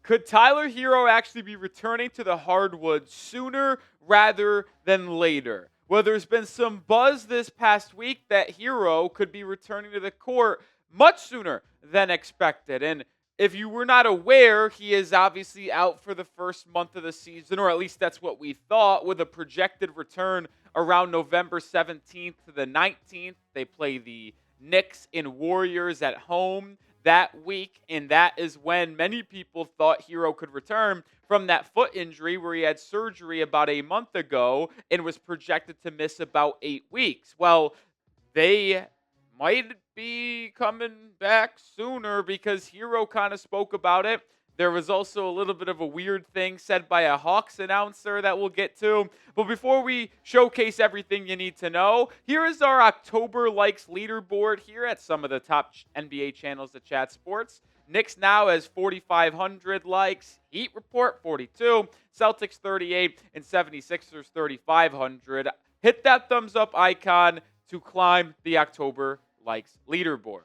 Could Tyler Herro actually be returning to the hardwood sooner rather than later? Well, there's been some buzz this past week that Herro could be returning to the court much sooner than expected. And if you were not aware, he is obviously out for the first month of the season, or at least that's what we thought, with a projected return around November 17th to the 19th. They play the Knicks and Warriors at home that week, and that is when many people thought Herro could return from that foot injury where he had surgery about a month ago and was projected to miss about 8 weeks. Well, they might be coming back sooner because Herro kind of spoke about it. There was also a little bit of a weird thing said by a Hawks announcer that we'll get to. But before we showcase everything you need to know, here is our October likes leaderboard here at some of the top NBA channels at Chat Sports. Knicks now has 4,500 likes. Heat Report 42. Celtics 38. And 76ers 3,500. Hit that thumbs up icon to climb the October likes leaderboard.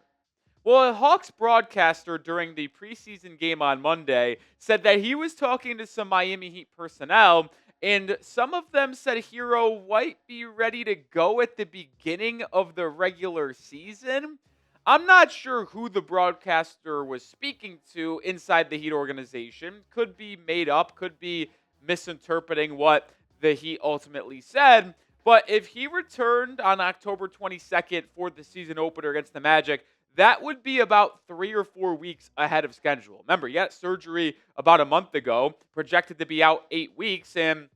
Well, a Hawks broadcaster during the preseason game on Monday said that he was talking to some Miami Heat personnel, and some of them said Herro might be ready to go at the beginning of the regular season. I'm not sure who the broadcaster was speaking to inside the Heat organization. Could be made up, could be misinterpreting what the Heat ultimately said. But if he returned on October 22nd for the season opener against the Magic, that would be about 3 or 4 weeks ahead of schedule. Remember, he had surgery about a month ago, projected to be out 8 weeks, and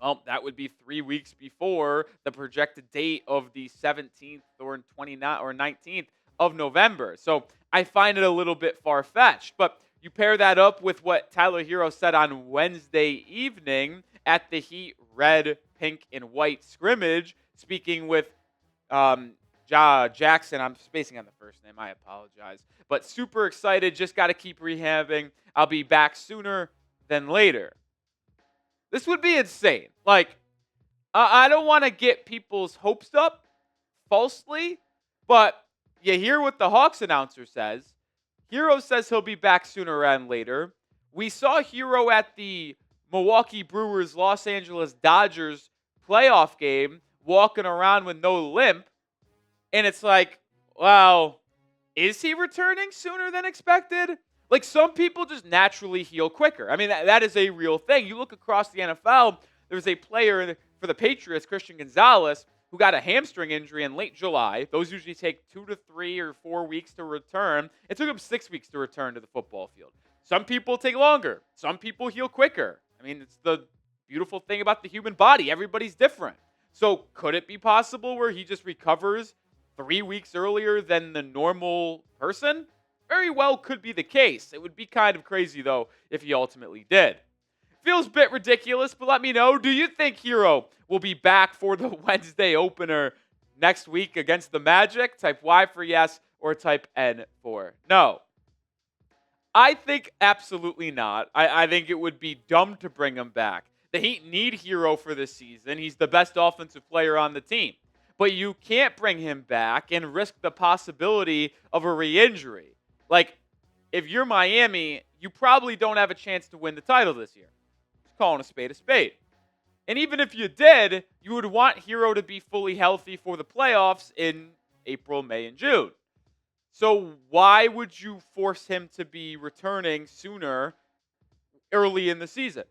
well, that would be 3 weeks before the projected date of the 17th or 29th or 19th of November. So I find it a little bit far-fetched. But you pair that up with what Tyler Herro said on Wednesday evening at the Heat red, pink, and white scrimmage, speaking with Jackson. I'm spacing on the first name. I apologize. But super excited. Just got to keep rehabbing. I'll be back sooner than later. This would be insane. Like, I don't want to get people's hopes up falsely, but you hear what the Hawks announcer says. Herro says he'll be back sooner rather than later. We saw Herro at the Milwaukee Brewers Los Angeles Dodgers playoff game walking around with no limp. And it's like, wow, is he returning sooner than expected? Like, some people just naturally heal quicker. I mean, that is a real thing. You look across the NFL, there's a player for the Patriots, Christian Gonzalez, who got a hamstring injury in late July. Those usually take 2 to 3 or 4 weeks to return. It took him 6 weeks to return to the football field. Some people take longer. Some people heal quicker. I mean, it's the beautiful thing about the human body. Everybody's different. So could it be possible where he just recovers 3 weeks earlier than the normal person? Very well could be the case. It would be kind of crazy, though, if he ultimately did. Feels a bit ridiculous, but let me know. Do you think Herro will be back for the Wednesday opener next week against the Magic? Type Y for yes or type N for no. I think absolutely not. I think it would be dumb to bring him back. The Heat need Herro for this season. He's the best offensive player on the team. But you can't bring him back and risk the possibility of a re-injury. Like, if you're Miami, you probably don't have a chance to win the title this year. Just calling a spade a spade. And even if you did, you would want Herro to be fully healthy for the playoffs in April, May, and June. So why would you force him to be returning sooner early in the season?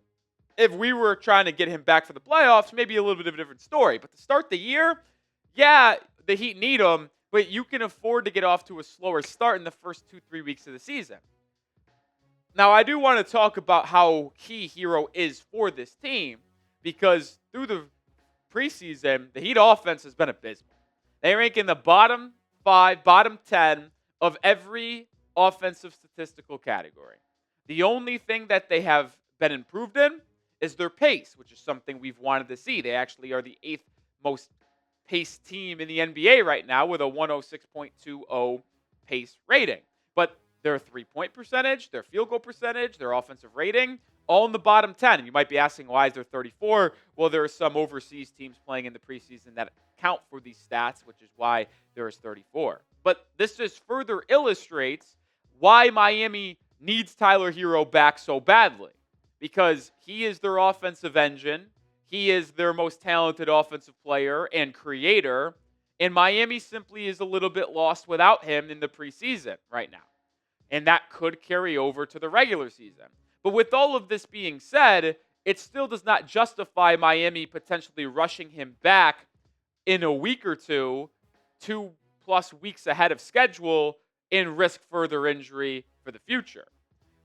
If we were trying to get him back for the playoffs, maybe a little bit of a different story. But to start the year, yeah, the Heat need him, but you can afford to get off to a slower start in the first 2-3 weeks of the season. Now, I do want to talk about how key Herro is for this team, because through the preseason, the Heat offense has been abysmal. They rank in the bottom 5, bottom 10 of every offensive statistical category. The only thing that they have been improved in is their pace, which is something we've wanted to see. They actually are the 8th most pace team in the NBA right now with a 106.20 pace rating. But their three-point percentage, their field goal percentage, their offensive rating, all in the bottom 10. And you might be asking, why is there 34? Well, there are some overseas teams playing in the preseason that count for these stats, which is why there is 34. But this just further illustrates why Miami needs Tyler Herro back so badly because he is their offensive engine. He is their most talented offensive player and creator. And Miami simply is a little bit lost without him in the preseason right now. And that could carry over to the regular season. But with all of this being said, it still does not justify Miami potentially rushing him back in a week or two, 2+ weeks ahead of schedule, and risk further injury for the future.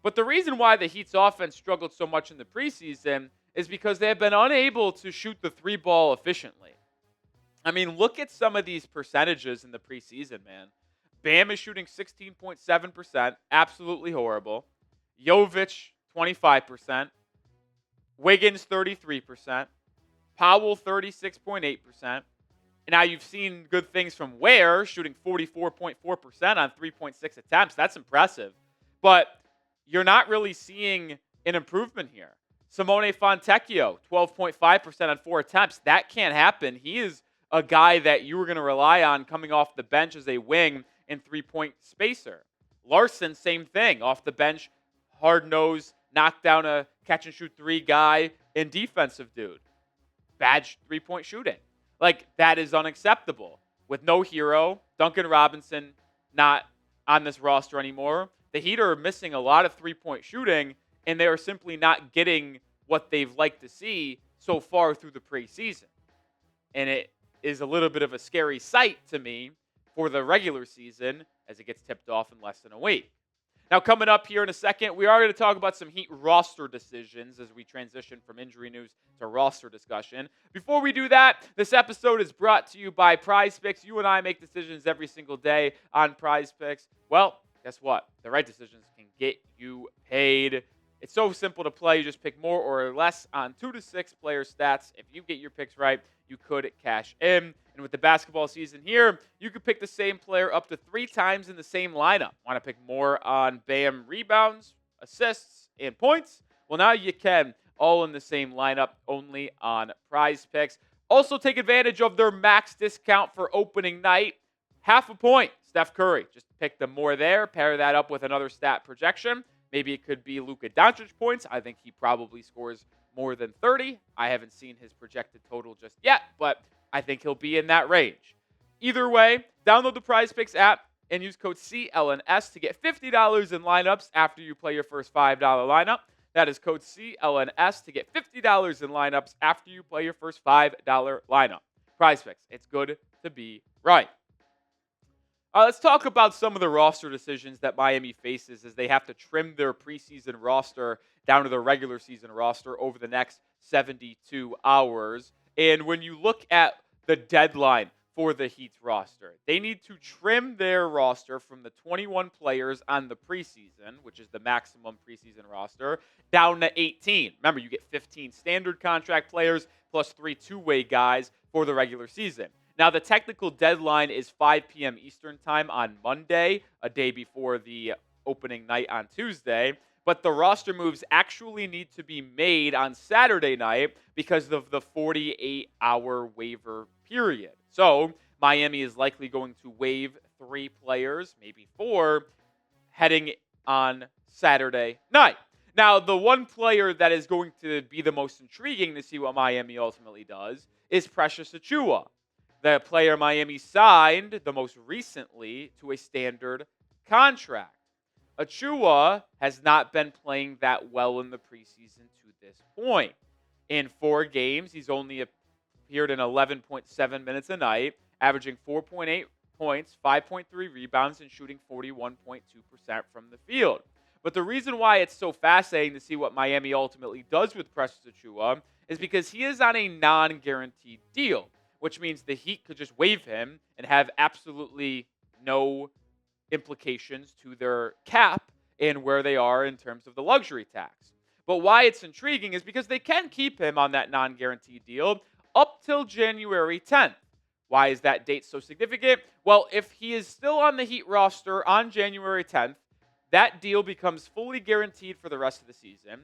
But the reason why the Heat's offense struggled so much in the preseason is because they have been unable to shoot the three ball efficiently. I mean, look at some of these percentages in the preseason, man. Bam is shooting 16.7%, absolutely horrible. Jovic, 25%. Wiggins, 33%. Powell, 36.8%. And now you've seen good things from Ware, shooting 44.4% on 3.6 attempts. That's impressive. But you're not really seeing an improvement here. Simone Fontecchio, 12.5% on 4 attempts. That can't happen. He is a guy that you were going to rely on coming off the bench as a wing and 3-point spacer. Larsson, same thing. Off the bench, hard-nosed, knock down a catch-and-shoot 3 guy and defensive dude. Bad 3-point shooting. Like, that is unacceptable. With no Herro, Duncan Robinson not on this roster anymore, the Heat are missing a lot of 3-point shooting, and they are simply not getting what they've liked to see so far through the preseason. And it is a little bit of a scary sight to me for the regular season as it gets tipped off in less than a week. Now, coming up here in a second, we are going to talk about some Heat roster decisions as we transition from injury news to roster discussion. Before we do that, this episode is brought to you by PrizePicks. You and I make decisions every single day on PrizePicks. Well, guess what? The right decisions can get you paid. It's so simple to play. You just pick more or less on 2 to 6 player stats. If you get your picks right, you could cash in. And with the basketball season here, you could pick the same player up to 3 times in the same lineup. Want to pick more on Bam rebounds, assists, and points? Well, now you can, all in the same lineup, only on PrizePicks. Also, take advantage of their max discount for opening night. Half a point, Steph Curry. Just pick the more there, pair that up with another stat projection. Maybe it could be Luka Doncic points. I think he probably scores more than 30. I haven't seen his projected total just yet, but I think he'll be in that range. Either way, download the PrizePicks app and use code CLNS to get $50 in lineups after you play your first $5 lineup. That is code CLNS to get $50 in lineups after you play your first $5 lineup. PrizePicks, it's good to be right. Let's talk about some of the roster decisions that Miami faces as they have to trim their preseason roster down to their regular season roster over the next 72 hours. And when you look at the deadline for the Heat's roster, they need to trim their roster from the 21 players on the preseason, which is the maximum preseason roster, down to 18. Remember, you get 15 standard contract players plus 3 two-way guys for the regular season. Now, the technical deadline is 5 p.m. Eastern time on Monday, a day before the opening night on Tuesday. But the roster moves actually need to be made on Saturday night because of the 48-hour waiver period. So, Miami is likely going to waive 3 players, maybe 4, heading on Saturday night. Now, the one player that is going to be the most intriguing to see what Miami ultimately does is Precious Achiuwa. The player Miami signed the most recently to a standard contract. Achiuwa has not been playing that well in the preseason to this point. In 4 games, he's only appeared in 11.7 minutes a night, averaging 4.8 points, 5.3 rebounds, and shooting 41.2% from the field. But the reason why it's so fascinating to see what Miami ultimately does with Precious Achiuwa is because he is on a non-guaranteed deal, which means the Heat could just waive him and have absolutely no implications to their cap and where they are in terms of the luxury tax. But why it's intriguing is because they can keep him on that non-guaranteed deal up till January 10th. Why is that date so significant? Well, if he is still on the Heat roster on January 10th, that deal becomes fully guaranteed for the rest of the season,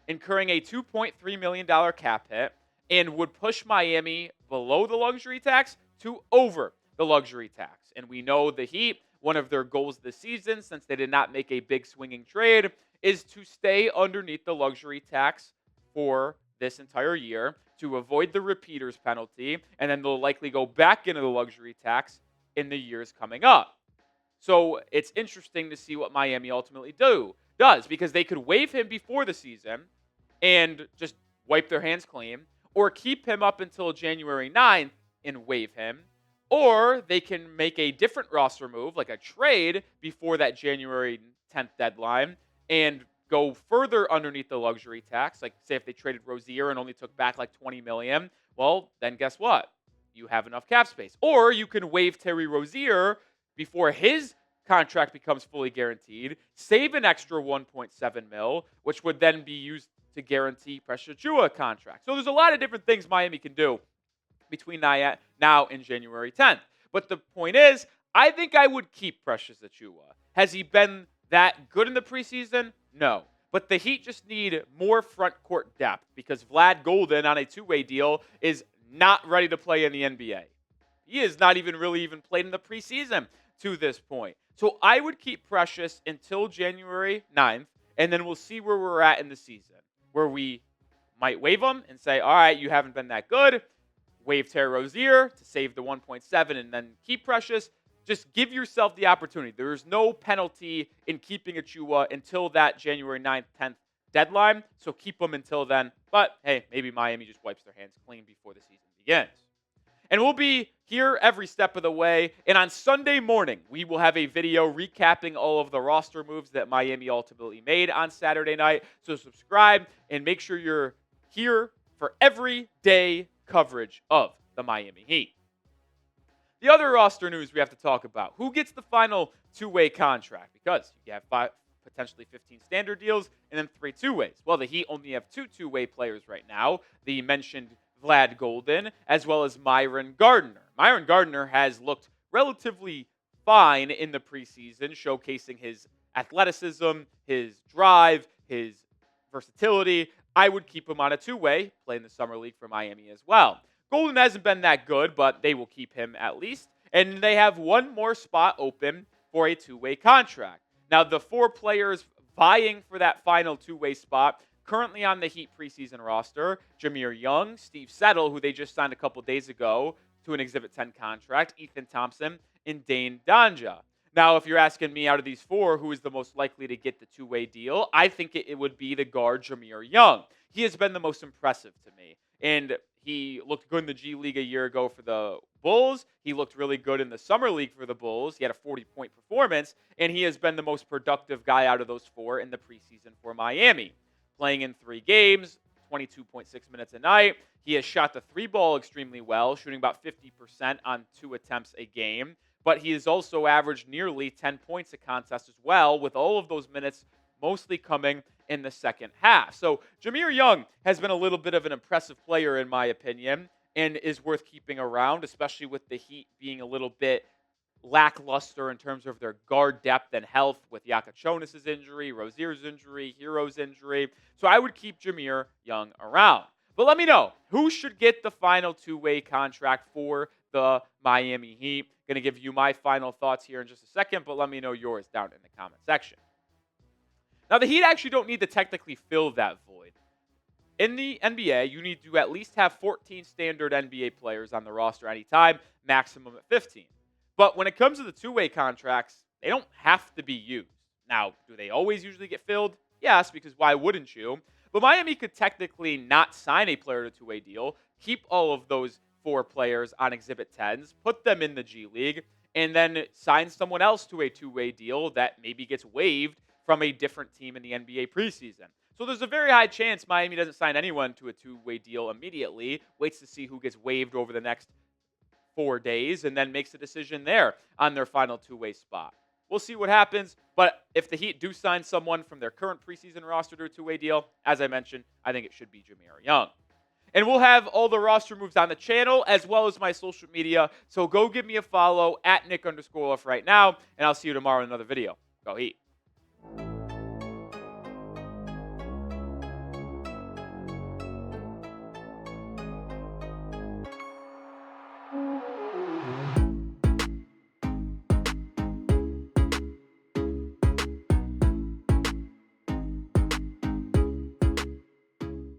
incurring a $2.3 million cap hit, and would push Miami below the luxury tax to over the luxury tax. And we know the Heat one of their goals this season, since they did not make a big swinging trade, is to stay underneath the luxury tax for this entire year to avoid the repeaters penalty, and then they'll likely go back into the luxury tax in the years coming up. So it's interesting to see what Miami ultimately does, because they could waive him before the season and just wipe their hands clean, or keep him up until January 9th and waive him, or they can make a different roster move, like a trade, before that January 10th deadline and go further underneath the luxury tax. Like, say if they traded Rozier and only took back like $20 million, well, then guess what? You have enough cap space. Or you can waive Terry Rozier before his contract becomes fully guaranteed, save an extra $1.7 million, which would then be used to guarantee Precious Achiuwa a contract. So there's a lot of different things Miami can do between now and January 10th. But the point is, I think I would keep Precious Achiuwa. Has he been that good in the preseason? No. But the Heat just need more front court depth, because Vlad Golden on a two-way deal is not ready to play in the NBA. He is not even played in the preseason to this point. So I would keep Precious until January 9th, and then we'll see where we're at in the season, where we might waive him and say, all right, you haven't been that good. Waive Terry Rozier to save the 1.7 and then keep Precious. Just give yourself the opportunity. There is no penalty in keeping Achiuwa until that January 9th, 10th deadline. So keep him until then. But, hey, maybe Miami just wipes their hands clean before the season begins. And we'll be here every step of the way. And on Sunday morning, we will have a video recapping all of the roster moves that Miami ultimately made on Saturday night. So subscribe and make sure you're here for every day coverage of the Miami Heat. The other roster news we have to talk about: who gets the final two-way contract? Because you have potentially 15 standard deals and then 3 two-ways. Well, the Heat only have 2 two-way players right now. The mentioned Vlad Golden, as well as Myron Gardner. Myron Gardner has looked relatively fine in the preseason, showcasing his athleticism, his drive, his versatility. I would keep him on a two-way, play in the Summer League for Miami as well. Golden hasn't been that good, but they will keep him at least. And they have one more spot open for a two-way contract. Now, the 4 players vying for that final two-way spot currently on the Heat preseason roster: Jameer Young, Steve Settle, who they just signed a couple days ago to an Exhibit 10 contract, Ethan Thompson, and Dane Donja. Now, if you're asking me, out of these 4, who is the most likely to get the two-way deal, I think it would be the guard Jameer Young. He has been the most impressive to me. And he looked good in the G League a year ago for the Bulls. He looked really good in the Summer League for the Bulls. He had a 40-point performance, and he has been the most productive guy out of those 4 in the preseason for Miami. Playing in 3 games, 22.6 minutes a night. He has shot the 3-ball extremely well, shooting about 50% on 2 attempts a game. But he has also averaged nearly 10 points a contest as well, with all of those minutes mostly coming in the second half. So Jameer Young has been a little bit of an impressive player, in my opinion, and is worth keeping around, especially with the Heat being a little bit lackluster in terms of their guard depth and health, with Yakachonis' injury, Rozier's injury, Hero's injury. So I would keep Jameer Young around. But let me know, who should get the final two-way contract for the Miami Heat? Going to give you my final thoughts here in just a second, but let me know yours down in the comment section. Now, the Heat actually don't need to technically fill that void. In the NBA, you need to at least have 14 standard NBA players on the roster anytime, maximum at 15. But when it comes to the two-way contracts, they don't have to be used. Now, do they always usually get filled? Yes, because why wouldn't you? But Miami could technically not sign a player to a two-way deal, keep all of those 4 players on Exhibit 10s, put them in the G League, and then sign someone else to a two-way deal that maybe gets waived from a different team in the NBA preseason. So there's a very high chance Miami doesn't sign anyone to a two-way deal immediately, waits to see who gets waived over the next 4 days, and then makes a decision there on their final two-way spot. We'll see what happens, but if the Heat do sign someone from their current preseason roster to a two-way deal, as I mentioned, I think it should be Jameer Young. And we'll have all the roster moves on the channel as well as my social media. So go give me a follow at Nick_Off right now, and I'll see you tomorrow in another video. Go Heat.